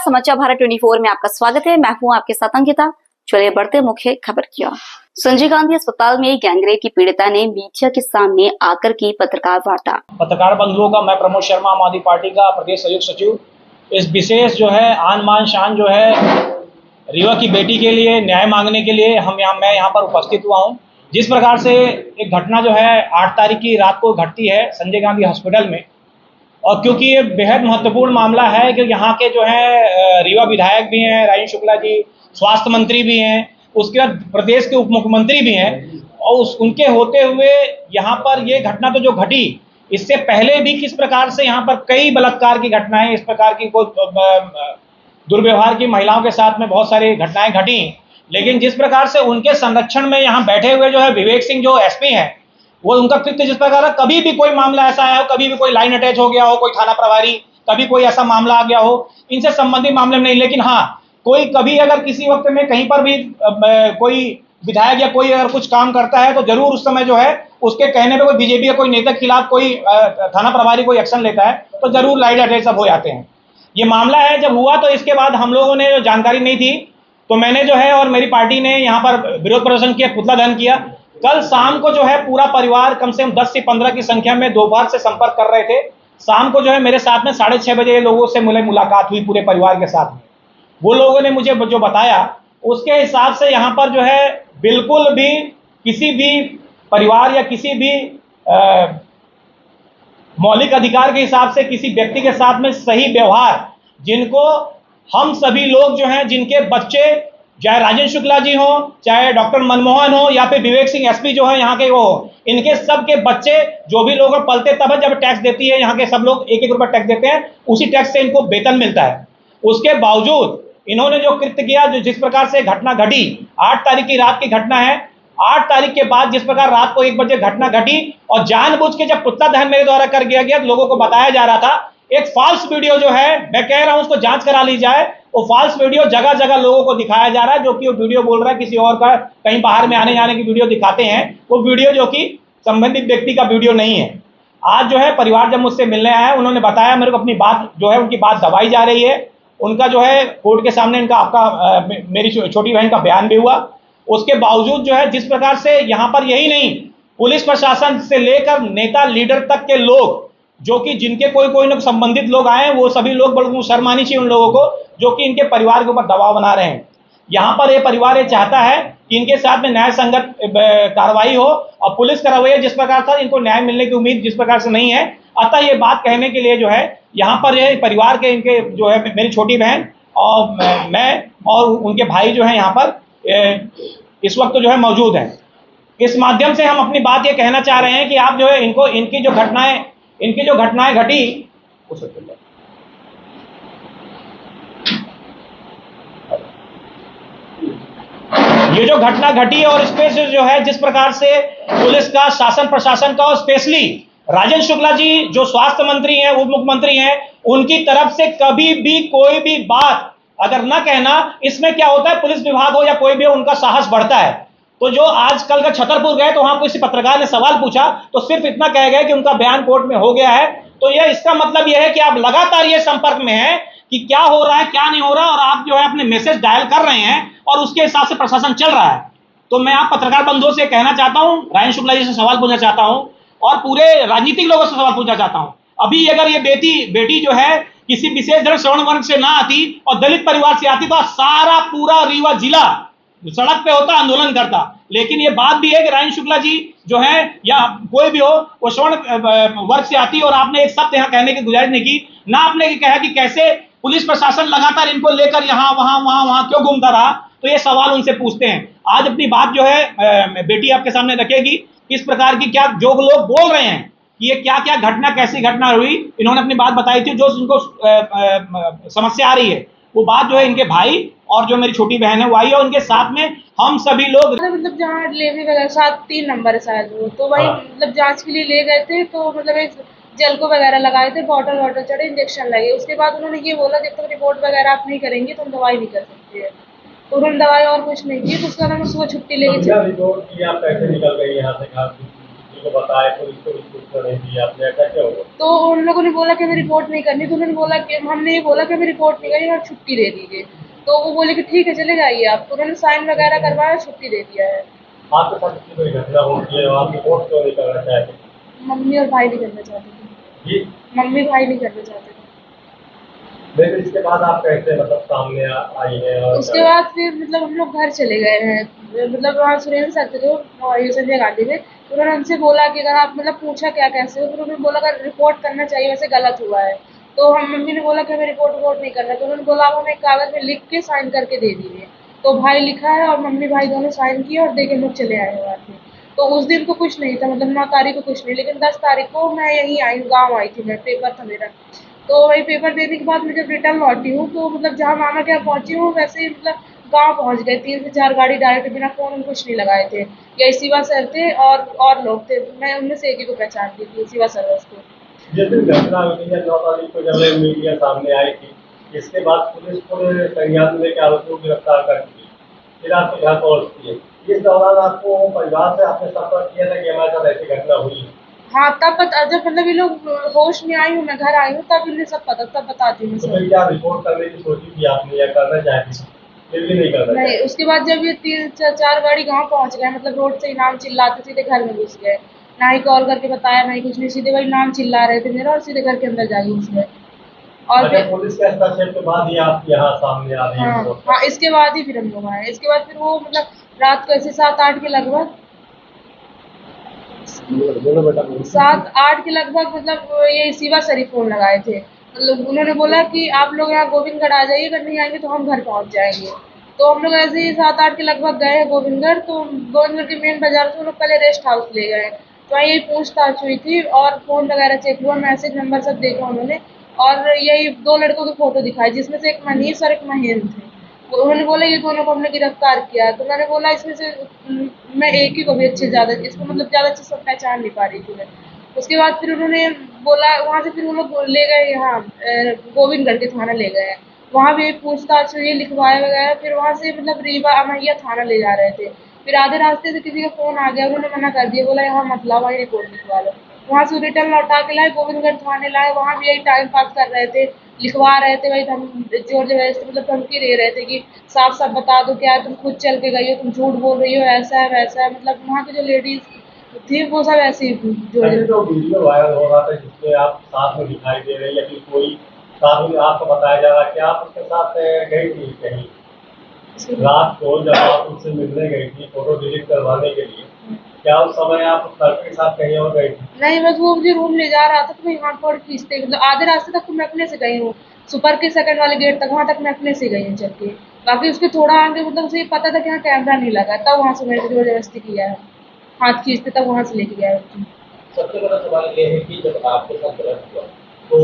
समाचार भारत 24 में आपका स्वागत है। मैं हूं आपके साथ अंकिता। चलिए बढ़ते मुख्य खबर की ओर। संजय गांधी अस्पताल में गैंगरेप की पीड़िता ने मीडिया के सामने आकर की पत्रकार वार्ता। पत्रकार बंधुओं का मैं प्रमोद शर्मा आम आदमी पार्टी का प्रदेश संयुक्त सचिव इस विशेष जो है आन मान शान जो है रीवा की बेटी के लिए न्याय मांगने के लिए मैं यहाँ पर उपस्थित हुआ हूँ। जिस प्रकार से एक घटना जो है 8 तारीख की रात को घटती है संजय गांधी हॉस्पिटल में, और क्योंकि ये बेहद महत्वपूर्ण मामला है कि यहाँ के जो है रीवा विधायक भी हैं, राजेंद्र शुक्ला जी स्वास्थ्य मंत्री भी हैं, उसके बाद प्रदेश के उप मुख्यमंत्री भी हैं, और उनके होते हुए यहाँ पर ये घटना तो जो घटी, इससे पहले भी किस प्रकार से यहाँ पर कई बलात्कार की घटनाएं, इस प्रकार की कोई दुर्व्यवहार की महिलाओं के साथ में बहुत सारी घटनाएं घटी। लेकिन जिस प्रकार से उनके संरक्षण में यहाँ बैठे हुए जो है विवेक सिंह जो एसपी हैं, वो उनका कृत्य जिस प्रकार है, कभी भी कोई मामला ऐसा आया हो, कभी भी कोई लाइन अटैच हो गया हो, कोई थाना प्रभारी, कभी कोई ऐसा मामला आ गया हो, इनसे संबंधित मामले में नहीं। लेकिन हाँ, कोई कभी अगर किसी वक्त में कहीं पर भी कोई विधायक या कोई अगर कुछ काम करता है तो जरूर उस समय जो है उसके कहने पे कोई बीजेपी या कोई नेता के खिलाफ कोई थाना प्रभारी कोई एक्शन लेता है तो जरूर लाइन अटैच सब हो जाते हैं। ये मामला है जब हुआ तो इसके बाद हम लोगों ने जो जानकारी नहीं थी तो मैंने जो है और मेरी पार्टी ने यहाँ पर विरोध प्रदर्शन किया, पुतला दहन किया। कल शाम को जो है पूरा परिवार कम से कम 10 से 15 की संख्या में दोपहर से संपर्क कर रहे थे। शाम को जो है मेरे साथ में 6:30 बजे लोगों से मुलाकात हुई पूरे परिवार के साथ में। वो लोगों ने मुझे जो बताया उसके हिसाब से यहाँ पर जो है बिल्कुल भी किसी भी परिवार या किसी भी मौलिक अधिकार के हिसाब से किसी व्यक्ति के साथ में सही व्यवहार, जिनको हम सभी लोग जो हैं, जिनके बच्चे चाहे राजेंद्र शुक्ला जी हो, चाहे डॉक्टर मनमोहन हो, या फिर विवेक सिंह एसपी जो है यहाँ के वो हो, इनके सब के बच्चे जो भी लोग पलते तब है जब टैक्स देती है, यहाँ के सब लोग 1-1 रुपया टैक्स देते हैं, उसी टैक्स से इनको वेतन मिलता है। उसके बावजूद इन्होंने जो कृत्य किया, जो जिस प्रकार से घटना घटी, 8 तारीख की रात की घटना है। 8 तारीख के बाद जिस प्रकार रात को 1 बजे घटना घटी और जानबूझ के जब पुतला दहन मेरे द्वारा कर दिया गया, लोगों को बताया जा रहा था एक फॉल्स वीडियो जो है, मैं कह रहा हूं उसको जांच करा ली जाए। वो फॉल्स वीडियो जगह जगह लोगों को दिखाया जा रहा है, जो कि वो वीडियो बोल रहा है किसी और का, कहीं बाहर में आने जाने की वीडियो दिखाते हैं, वो वीडियो जो कि संबंधित व्यक्ति का वीडियो नहीं है। आज जो है परिवार जब मुझसे मिलने आया, उन्होंने बताया मेरे को अपनी बात जो है उनकी बात दबाई जा रही है। उनका जो है कोर्ट के सामने इनका आपका मेरी छोटी बहन का बयान भी हुआ। उसके बावजूद जो है जिस प्रकार से यहाँ पर यही नहीं, पुलिस प्रशासन से लेकर नेता लीडर तक के लोग जो कि जिनके कोई ना संबंधित लोग आए, वो सभी लोग बड़ी शर्म आनी चाहिए उन लोगों को जो कि इनके परिवार के ऊपर दबाव बना रहे हैं। यहाँ पर ये परिवार ये चाहता है कि इनके साथ में न्याय संगत कार्रवाई हो, और पुलिस का रवैया जिस प्रकार था, इनको न्याय मिलने की उम्मीद जिस प्रकार से नहीं है। अतः ये बात कहने के लिए जो है यहाँ पर ये परिवार के इनके जो है मेरी छोटी बहन और मैं और उनके भाई जो है यहाँ पर इस वक्त जो है मौजूद हैं। इस माध्यम से हम अपनी बात ये कहना चाह रहे हैं कि आप जो है इनको इनकी जो घटनाएं घटी, ये जो घटना घटी और इसमें जो है जिस प्रकार से पुलिस का, शासन प्रशासन का और स्पेशली राजेंद्र शुक्ला जी जो स्वास्थ्य मंत्री हैं, उप मुख्यमंत्री हैं, उनकी तरफ से कभी भी कोई भी बात अगर ना कहना, इसमें क्या होता है पुलिस विभाग हो या कोई भी हो, उनका साहस बढ़ता है। तो जो आजकल का छतरपुर गए तो वहां किसी पत्रकार ने सवाल पूछा तो सिर्फ इतना कह गए कि उनका बयान कोर्ट में हो गया है। तो यह इसका मतलब यह है कि आप लगातार ये संपर्क में हैं कि क्या हो रहा है क्या नहीं हो रहा, और आप जो है अपने मैसेज डायल कर रहे हैं और उसके हिसाब से प्रशासन चल रहा है। तो मैं आप पत्रकार बंधुओं से कहना चाहता हूं, राजेंद्र शुक्ला जी से सवाल पूछना चाहता हूं और पूरे राजनीतिक लोगों से सवाल पूछना चाहता हूं। अभी अगर ये बेटी जो है किसी विशेष धर्म श्रवण वर्ग से ना आती और दलित परिवार से आती तो सारा पूरा रीवा जिला सड़क पे होता, आंदोलन करता। लेकिन ये बात भी है कि राजेंद्र शुक्ला जी जो है या कोई भी हो, वो श्रवण वर्ग से आती और आपने एक शब्द यहाँ कहने की गुजारिश नहीं की, ना आपने कहा कि कैसे पुलिस प्रशासन लगातार इनको लेकर यहाँ वहां क्यों घूमता रहा। तो ये सवाल उनसे पूछते हैं। आज अपनी बात जो है बेटी आपके सामने रखेगी, किस प्रकार की क्या जो लोग बोल रहे हैं कि ये क्या क्या घटना, कैसी घटना हुई, इन्होंने अपनी बात बताई थी। जो उनको समस्या आ रही है वो बात जो है इनके भाई और जो मेरी छोटी बहन है वो आई है, उनके साथ में हम सभी लोग मतलब जहाँ डिलीवरी वगैरह 7-3 नंबर है शायद वो, तो वही मतलब जांच के लिए ले गए थे। तो मतलब एक जेल को वगैरह लगाए थे, बॉटल चढ़े, इंजेक्शन लगे। उसके बाद उन्होंने ये बोला जब तक रिपोर्ट वगैरह आप नहीं करेंगे तो हम दवाई नहीं कर सकते हैं। तो उन्होंने दवाई और कुछ नहीं की। तो उसके बाद हम सुबह छुट्टी लेके किसी को बताया, पुलिस को भी सूचना नहीं दी आपने, ऐसा क्यों हुआ? तो उन लोगों ने बोला कि हमें रिपोर्ट नहीं करनी, तो उन्होंने बोला कि हमने ये बोला कि हमें रिपोर्ट नहीं करनी और छुट्टी दे दीजिए। तो वो बोले कि ठीक है चले जाइए आप, तो उन्होंने साइन वगैरह करवाया, छुट्टी दे दिया है। आपके साथ इतनी कोई घटना होती है और आप रिपोर्ट क्यों नहीं करना चाहते? मम्मी और भाई नहीं करना चाहते थे। जी, मम्मी भाई नहीं करना चाहते थे। लेकिन इसके बाद आप कैसे मतलब सामने आई हैं और उसके बाद फिर मतलब हम लोग घर चले गए हैं, मतलब वहाँ सुरेंद्र सर थे जो ये संजय गांधी में, तो उन्होंने हमसे बोला कि अगर आप मतलब पूछा क्या कैसे हो, तो उन्होंने बोला अगर रिपोर्ट करना चाहिए, वैसे गलत हुआ है। तो हम मम्मी ने बोला कि हमें रिपोर्ट नहीं करना, तो उन्होंने बोला आप हमें एक कागज में लिख के साइन करके दे दीजिए। तो भाई लिखा है और मम्मी भाई दोनों साइन किए और दे के हम लोग चले आए वहाँ से। तो उस दिन तो कुछ नहीं था, मतलब 9 तारीख को कुछ नहीं, लेकिन 10 तारीख को मैं यहीं आई, गाँव आई थी मैं, पेपर था मेरा। तो वही पेपर देने के बाद मैं जब रिटर्न लौटी हूँ, तो मतलब जहाँ मामा के यहाँ पहुँची हूँ, वैसे ही मतलब गाँव पहुँच गए। 3 से 4 गाड़ी डायरेक्ट, बिना फ़ोन में कुछ नहीं लगाए थे। यही शिवा सर थे और लोग थे। मैं उनमें से एक ही को पहचानती थी, शिवा सर उसको। जिस दिन घटना हुई थी या 9 तारीख को जब ये मीडिया सामने आई थी, इसके बाद पुलिस पूरे संज्ञान में लेकर आरोपियों को गिरफ्तार कर ली, फिर आपके घर पहुंचती है। इस दौरान आपको परिवार से आपने संपर्क किया था कि हमारे साथ ऐसी घटना हुई? हाँ, तब पता, जब मतलब ये लोग होश में आई हूँ, मैं घर आई हूँ, तब इन्हें सब पता, तब बताती हूँ मैं तो सब। फिर क्या रिपोर्ट करने की सोची थी आपने या करना चाहती थी? फिर भी नहीं करना नहीं, चाहती? उसके बाद जब ये 3-4 गाड़ी गाँव पहुँच गए, मतलब रोड से ही नाम चिल्लाते सीधे घर में घुस गए। ना ही कॉल करके बताया, ना ही कुछ नहीं, सीधे वही नाम चिल्ला रहे थे मेरा और सीधे घर के अंदर जाके घुस गए। और अच्छा, फिर पुलिस के हस्तक्षेप के बाद ही आप यहाँ सामने आ रही हैं हाँ, रिपोर्ट हाँ, करने? इसके बाद ही फिर हम लोग आए। इसके बाद फिर वो मतलब रात को ऐसे 7-8 के लगभग, बोलो बेटा, बोलो। 7-8 के लगभग, मतलब ये शिवा सर ही फ़ोन लगाए थे। मतलब उन्होंने बोला कि आप लोग यहाँ गोविंदगढ़ आ जाइए, अगर नहीं आएँगे तो हम घर पहुँच जाएँगे। तो हम लोग ऐसे ही 7-8 के लगभग गए गोविंदगढ़, तो गोविंदगढ़ के मेन बाज़ार से वो लोग पहले रेस्ट हाउस ले गए। तो वहीं यही पूछताछ हुई थी और फ़ोन वगैरह चेक हुआ, मैसेज नंबर सब देखा उन्होंने, और यही 2 लड़कों की फ़ोटो दिखाई, जिसमें से एक मनीष और एक महेंद्र थे। वो उन्होंने बोला ये दोनों को हमने गिरफ्तार किया है। तो मैंने बोला इसमें से मैं एक ही को भी अच्छे ज़्यादा, इसको मतलब ज़्यादा अच्छे से पहचान नहीं पा रही थी मैं। उसके बाद फिर उन्होंने बोला, वहाँ से फिर वो लोग ले गए यहाँ गोविंदगढ़ के थाना ले गए। वहाँ भी पूछताछ हुई, लिखवाया वगैरह, फिर वहाँ से मतलब रीवा अमैया थाना ले जा रहे थे। फिर आधे रास्ते से किसी का फ़ोन आ गया, उन्होंने मना कर दिया, बोला यहाँ मत लाओ, वहीं रिपोर्ट लिखवा लो। वहाँ से रिटर्न लौटा के लाए, गोविंदगढ़ थाने लाए, वहाँ भी यही टाइम पास कर रहे थे, लिखवा रहे थे, वही जोर जबरदस्ती मतलब धमकी दे रहे थे कि साफ साफ बता दो क्या है, तुम खुद चल के गई हो, तुम झूठ बोल रही हो, ऐसा है वैसा है। मतलब वहाँ की जो लेडीज थी वो सब ऐसे ही जोर ऐसे जो जबरदस्ती। वीडियो वायरल हो रहा था जिसमें आप साथ में दिखाई दे रहे हैं या फिर कोई साथ में आपको बताया जा रहा है कि आप उसके साथ गई थी कहीं रात को जब आप उससे मिलने गई थी फोटो डिलीट करवाने के लिए, क्या उस समय आप उस लड़के के साथ कहीं और गई थी? नहीं, बस वो मुझे रूम ले जा रहा था, तो मैं हाथ पैर खींचते, मतलब आधे रास्ते तक तो मैं अपने से गई हूँ, सुपर के सेकंड वाले गेट तक, वहाँ तक मैं अपने से गई हूँ चल के। बाकी उसके थोड़ा आगे मतलब उसे ये पता था कि यहाँ कैमरा नहीं लगा, तब वहाँ से मेरे को जोर जबरदस्ती किया है, हाथ खींचते तब वहाँ से लेके गया है। सबसे बड़ा सवाल ये है कि जब आपके साथ गलत हुआ तो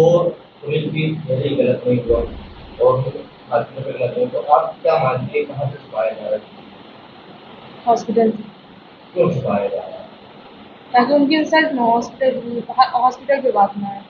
पुलिस भी यही गलत नहीं हुआ और हादसे में गलत नहीं, तो आप क्या मानते हैं कहाँ से छुपाया जा रहा है? हॉस्पिटल, क्यों छुपाया जा रहा है? ताकि उनकी इंसल्ट ना हो, हॉस्पिटल पे बात ना आए।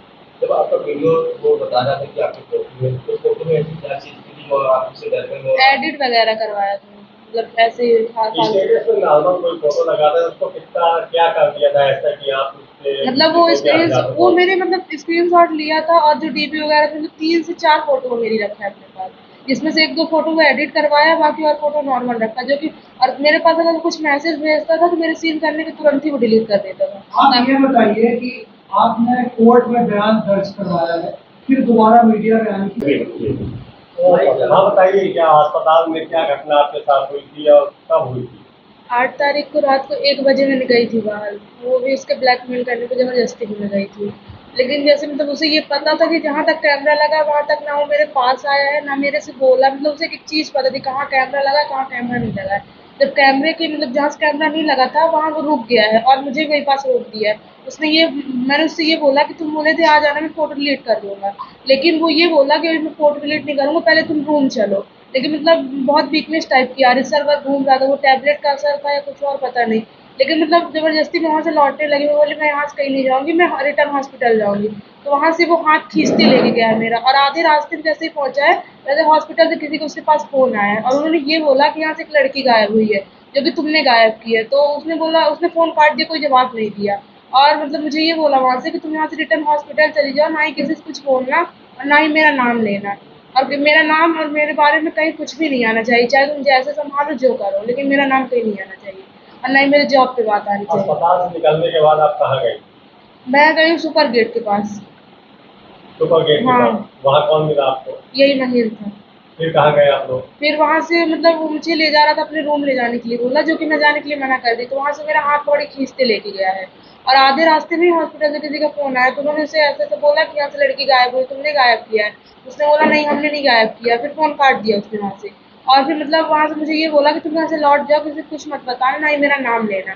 जब आपका वीडियो वो बता रहा था कि आपकी फोटो में, तो फोटो में ऐसी क्या चीज़ थी और आप उससे डर गए और एडिट वगैरह करवाया था, मतलब ऐसे ही स्टेटस में नॉर्मल कोई फोटो लगाता है उसको कितना क्या कर दिया था ऐसा कि आप उससे मतलब वो किसी को स्क्रीन, क्या वो मेरे मतलब स्क्रीनशॉट लिया था, और जो डीपी वगैरह थे, 3 से 4 फोटो वो मेरी रखा है अपने पास, जिसमें से 1-2 फोटो वो एडिट करवाया, बाकी और फोटो नॉर्मल रखा, जो कि और मेरे पास अगर कुछ मैसेज भेजता था तो मेरे सीन करने के तुरंत ही वो डिलीट कर देता था। आप ये बताइए कि आपने कोर्ट में बयान दर्ज करवाया है, फिर दोबारा मीडिया में आने की हाँ बताइए क्या अस्पताल में क्या घटना आपके साथ हुई थी और कब हुई थी? 8 तारीख को रात को 1 बजे मैंने गई थी बाहर, वो भी उसके ब्लैकमेल करने पे ज़बरदस्ती भी मैं गई थी। लेकिन जैसे मतलब उसे ये पता था कि जहाँ तक कैमरा लगा वहाँ तक ना वो मेरे पास आया है, ना मेरे से बोला, मतलब उसे एक चीज़ पता थी कहाँ कैमरा लगा, कहाँ कैमरा नहीं लगा है। जब कैमरे के मतलब जहाँ से कैमरा नहीं लगा था वहाँ वो रुक गया है और मुझे वहीं पास रोक दिया है। उसने ये, मैंने उससे ये बोला कि तुम बोले थे आ जाना, मैं फ़ोटो डिलीट कर दूँगा। लेकिन वो ये बोला कि मैं फ़ोटो डिलीट नहीं करूँगा, पहले तुम रूम चलो। लेकिन मतलब बहुत वीकनेस टाइप की आ रही, सर वर्क घूम रहा था, वो टैबलेट का असर था या कुछ और पता नहीं। लेकिन मतलब ज़बरदस्ती मैं वहाँ से लौटने लगी, मैं बोली मैं यहाँ से कहीं नहीं जाऊँगी, मैं रिटर्न हॉस्पिटल जाऊँगी। तो वहाँ से वो हाथ खींचते लेके गया है मेरा, और आधे रास्ते में जैसे ही पहुँचा है, वैसे हॉस्पिटल से किसी के उसके पास फ़ोन आया है और उन्होंने ये बोला कि यहाँ से एक लड़की गायब हुई है, जो कि तुमने गायब की है। तो उसने बोला, उसने फ़ोन काट दिया, कोई जवाब नहीं दिया। और मतलब मुझे ये बोला वहाँ से कि तुम यहाँ से रिटर्न हॉस्पिटल चली जाओ, ना ही किसी से कुछ बोलना और ना ही मेरा नाम लेना, और मेरा नाम और मेरे बारे में कहीं कुछ भी नहीं आना चाहिए, चाहे तुम जैसे संभालो जो करो, लेकिन मेरा नाम कहीं नहीं आना चाहिए और ना ही मेरे जॉब पे बात आनी चाहिए। अस्पताल से निकलने के बाद आप कहाँ गई? मैं गई हूँ सुपर गेट के पास। सुपर गेट के हाँ। पास? वहाँ कौन मिला आपको? यही महीन था। फिर कहाँ गए आप लोग? फिर वहाँ से मतलब वो मुझे ले जा रहा था अपने रूम ले जाने के लिए बोला, जो कि मैं जाने के लिए मना कर दी, तो वहाँ से मेरा हाथ बड़ी खींचते लेके गया है और आधे रास्ते में हॉस्पिटल से किसी का फोन आया, तो उन्होंने उसे ऐसे ऐसे बोला कि यहाँ से लड़की गायब हुई, तुमने गायब किया है। उसने बोला नहीं हमने नहीं गायब किया, फिर फोन काट दिया उसने वहाँ से। और फिर मतलब वहाँ से मुझे ये बोला कि तुम यहाँ से लौट जाओ, किसी कुछ मत बताना, ना ही मेरा नाम लेना।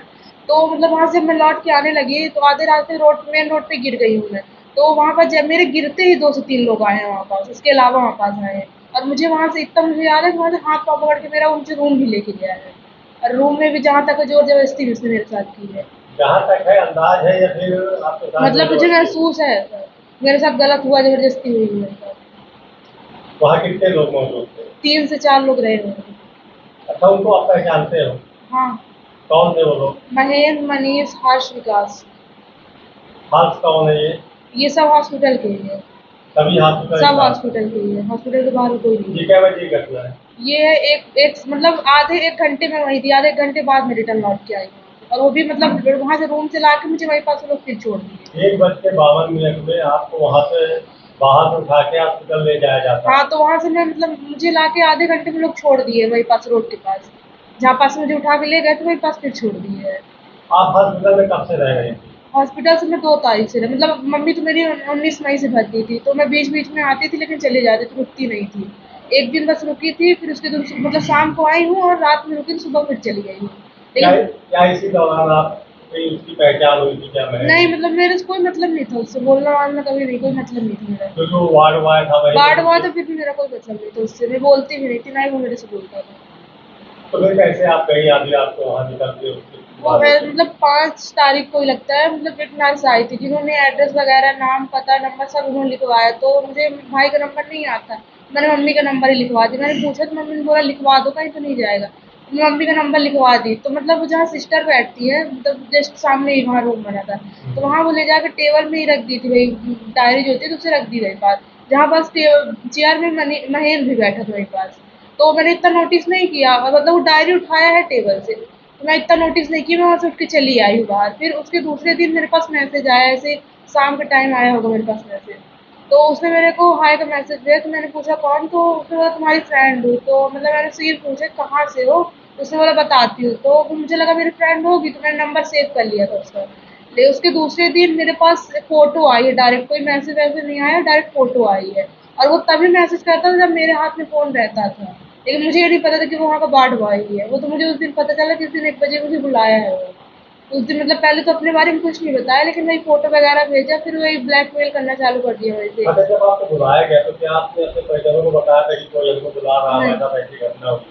तो मतलब वहाँ से मैं लौट के आने लगी तो आधे रास्ते मेन रोड पे गिर गई हूँ मैं। तो वहाँ पर जब मेरे गिरते ही 2 से 3 लोग आए हैं वहाँ पास, उसके अलावा वहाँ पास आए हैं और मुझे वहाँ से इतना मुझे याद है कि वहाँ से हाथ पाँव पकड़ के मेरा उनसे रूम भी लेके गया है और रूम में भी जहाँ तक जोर जबरदस्ती भी उसने मेरे साथ की है। जहाँ तक है अंदाज है या फिर आपके साथ मतलब मुझे महसूस है ऐसा, मेरे साथ गलत हुआ, जबरदस्ती हुई है मेरे साथ। वहाँ कितने लोग मौजूद थे? 3 से 4 लोग रहे होंगे। अच्छा, उनको आप पहचानते हो? हाँ। कौन थे वो लोग? महेंद्र, मनीष, हर्ष, विकास। हर्ष कौन है ये? ये सब हॉस्पिटल के ही है। सभी हॉस्पिटल? सब हॉस्पिटल के ही है, हॉस्पिटल के बाहर कोई नहीं ये है। क्या बजे की घटना है? ये एक मतलब आधे 1 घंटे में वही थी, आधे 1 घंटे बाद में रिटर्न लौट के आई हूँ और वो भी मतलब वहाँ से रूम से ला के मुझे वहीं पास वो लोग फिर छोड़ दिए। 1:52 में आपको वहाँ से बाहर से उठा के हॉस्पिटल ले जाया जाता है? हाँ, तो वहाँ से मैं मतलब मुझे लाके आधे घंटे में लोग छोड़ दिए वहीं पास रोड के पास, जहाँ पास मुझे उठा के ले गए थे वहीं पास फिर छोड़ दिए है। आप हॉस्पिटल में कब से रह रही थी? हॉस्पिटल से मैं 2 तारीख से मतलब मम्मी तो मेरी 19 मई से भर्ती थी, तो मैं बीच-बीच में आती थी लेकिन चली जाती थी, रुकती नहीं थी। 1 दिन बस रुकी थी, फिर उसके दिन मतलब शाम को आई हूँ और रात में रुकी, सुबह फिर चली गई हूँ। क्या लेकिन क्या इसी दौरान आप उसकी पहचान हुई थी क्या? मैं नहीं मतलब मेरे से कोई मतलब नहीं था उससे, बोलना-वॉलना कभी नहीं, कोई मतलब नहीं था मेरा। जो जो वार्ड बॉय था वही? वार्ड बॉय तो फिर भी मेरा कोई मतलब नहीं था उससे, मैं बोलती भी नहीं थी, ना ही वो मेरे से बोलता था। तो फिर कैसे आप गई आधी रात को वहाँ निकलते हो? वो है मतलब 5 तारीख को ही लगता है, मतलब एक नर्स आई थी जिन्होंने एड्रेस वगैरह, नाम, पता, नंबर सब उन्होंने लिखवाया, तो मुझे भाई का नंबर नहीं आता, मैंने मम्मी का नंबर ही लिखवा दिया। मैंने पूछा तो मम्मी ने बोला लिखवा दो, कहीं तो नहीं जाएगा। मैं मम्मी का नंबर लिखवा दी, तो मतलब वो जहाँ सिस्टर बैठती है मतलब जस्ट सामने ही वहाँ रूम बना था, तो वहाँ वो ले जाकर टेबल में ही रख दी थी, वही डायरी जो होती है तो उसे रख दी वहीं पास, जहाँ पास चेयर में महेंद्र भी बैठा था वहीं पास। तो मैंने इतना नोटिस नहीं किया, मतलब वो डायरी उठाया है टेबल से, तो मैं इतना नोटिस नहीं किया, मैं वहाँ से उठ के चली आई हूँ बाहर। फिर उसके दूसरे दिन मेरे पास मैसेज आया, ऐसे शाम के टाइम आया होगा मेरे पास मैसेज, तो उसने मेरे को हाय का मैसेज दिया, तो मैंने पूछा कौन, तो उसने बोला तुम्हारी फ्रेंड हूँ, तो मतलब मैंने उससे ये पूछा कहाँ से हो, उसने बोला बताती हूँ, तो मुझे लगा मेरी फ्रेंड होगी, तो मैंने नंबर सेव कर लिया था उसका। ले उसके दूसरे दिन मेरे पास फ़ोटो आई है डायरेक्ट, कोई मैसेज वैसेज नहीं आया, डायरेक्ट फ़ोटो आई है और वो तभी मैसेज करता था जब मेरे हाथ में फ़ोन रहता था। लेकिन मुझे ये नहीं पता था कि वो वहाँ का वार्ड बॉय ही है। वो तो मुझे उस दिन पता चला जिस दिन 1 बजे मुझे बुलाया है वो। उस दिन मतलब पहले तो अपने बारे में कुछ नहीं बताया, लेकिन वही फ़ोटो वगैरह भेजा, फिर वही ब्लैकमेल करना चालू कर दिया वहीं से। अच्छा, जब आपको बुलाया गया तो क्या आपने अपने परिजनों को बताया था कि कोई हमको बुला रहा है, नहीं। ऐसा ऐसी घटना हुई?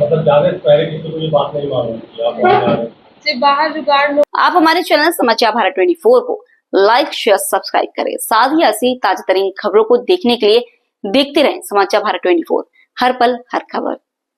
मतलब जाने से पहले किसी को ये बात नहीं मालूम थी आप वहाँ जा रहे थे? सिर्फ बाहर जो गार्ड लोग। आप हमारे चैनल समाचार भारत 24 को लाइक, शेयर, सब्सक्राइब करें। साथ ही ऐसी ताजा तरीन खबरों को देखने के लिए देखते रहें समाचार भारत 24, हर पल हर खबर।